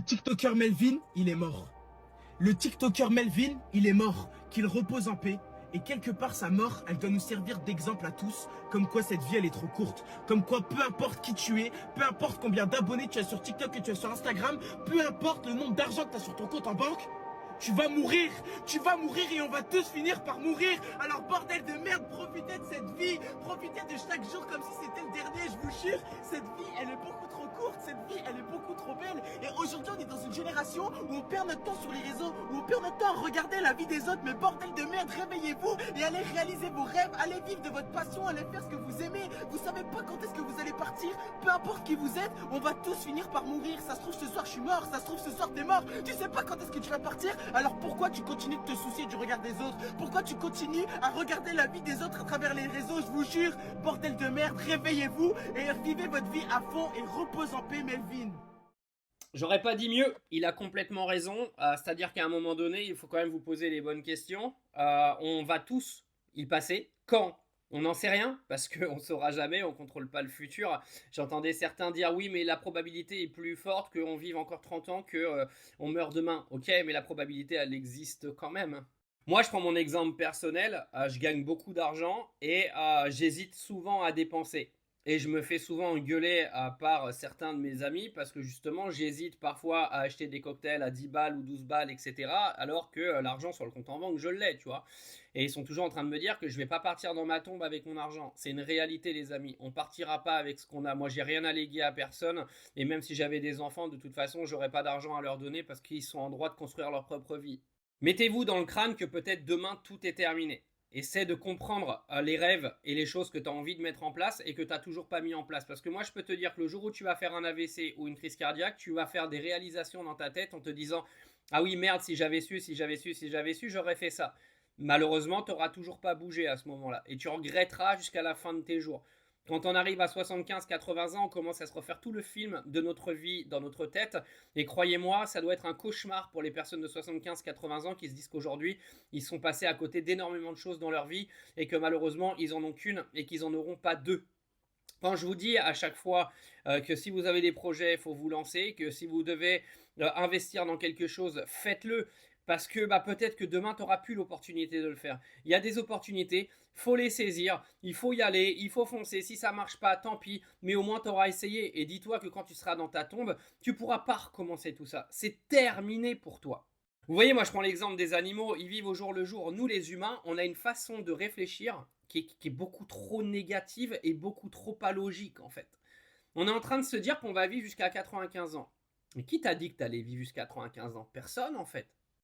TikToker Melvin, il est mort. Le TikToker Melvin, il est mort. Qu'il repose en paix. Et quelque part, sa mort, elle doit nous servir d'exemple à tous, comme quoi cette vie, elle est trop courte. Comme quoi, peu importe qui tu es, peu importe combien d'abonnés tu as sur TikTok, que tu as sur Instagram, peu importe le nombre d'argent que tu as sur ton compte en banque, tu vas mourir et on va tous finir par mourir. Alors bordel de merde, profitez de cette vie, profitez de chaque jour comme si c'était le dernier, je vous jure. Cette vie, elle est beaucoup trop courte, cette vie, elle est beaucoup trop belle. Et aujourd'hui, on est dans une génération où on perd notre temps sur les réseaux, où on perd notre temps à regarder la vie des autres. Mais bordel de merde, réveillez-vous et allez réaliser vos rêves, allez vivre de votre passion, allez faire ce que vous aimez. Vous savez pas quand est-ce que vous allez partir, peu importe qui vous êtes, on va tous finir par mourir. Ça se trouve ce soir je suis mort, ça se trouve ce soir t'es mort, tu sais pas quand est-ce que tu vas partir. Alors pourquoi tu continues de te soucier du regard des autres? Pourquoi tu continues à regarder la vie des autres à travers les réseaux? Je vous jure, bordel de merde, réveillez-vous et vivez votre vie à fond et repose en paix, Melvin. J'aurais pas dit mieux, il a complètement raison. C'est-à-dire qu'à un moment donné, il faut quand même vous poser les bonnes questions. On va tous y passer. Quand? On n'en sait rien, parce qu'on ne saura jamais, on ne contrôle pas le futur. J'entendais certains dire oui, mais la probabilité est plus forte qu'on vive encore 30 ans, qu'on meurt demain. Ok, mais la probabilité, elle existe quand même. Moi, je prends mon exemple personnel, je gagne beaucoup d'argent et j'hésite souvent à dépenser. Et je me fais souvent engueuler par certains de mes amis parce que justement, j'hésite parfois à acheter des cocktails à 10 balles ou 12 balles, etc. Alors que l'argent sur le compte en banque, je l'ai, tu vois. Et ils sont toujours en train de me dire que je vais pas partir dans ma tombe avec mon argent. C'est une réalité, les amis. On partira pas avec ce qu'on a. Moi, j'ai rien à léguer à personne. Et même si j'avais des enfants, de toute façon, j'aurais pas d'argent à leur donner parce qu'ils sont en droit de construire leur propre vie. Mettez-vous dans le crâne que peut-être demain tout est terminé. Essaie de comprendre les rêves et les choses que tu as envie de mettre en place et que tu n'as toujours pas mis en place. Parce que moi, je peux te dire que le jour où tu vas faire un AVC ou une crise cardiaque, tu vas faire des réalisations dans ta tête en te disant « Ah oui, merde, si j'avais su, j'aurais fait ça. » Malheureusement, tu n'auras toujours pas bougé à ce moment-là. Et tu regretteras jusqu'à la fin de tes jours. Quand on arrive à 75-80 ans, on commence à se refaire tout le film de notre vie dans notre tête. Et croyez-moi, ça doit être un cauchemar pour les personnes de 75-80 ans qui se disent qu'aujourd'hui, ils sont passés à côté d'énormément de choses dans leur vie et que malheureusement, ils en ont qu'une et qu'ils n'en auront pas deux. Quand je vous dis à chaque fois que si vous avez des projets, il faut vous lancer, que si vous devez investir dans quelque chose, faites-le. Parce que peut-être que demain, tu n'auras plus l'opportunité de le faire. Il y a des opportunités, il faut les saisir, il faut y aller, il faut foncer. Si ça ne marche pas, tant pis, mais au moins tu auras essayé. Et dis-toi que quand tu seras dans ta tombe, tu ne pourras pas recommencer tout ça. C'est terminé pour toi. Vous voyez, moi je prends l'exemple des animaux, ils vivent au jour le jour. Nous les humains, on a une façon de réfléchir qui est beaucoup trop négative et beaucoup trop pas logique en fait. On est en train de se dire qu'on va vivre jusqu'à 95 ans. Mais qui t'a dit que tu allais vivre jusqu'à 95 ans? Personne en fait.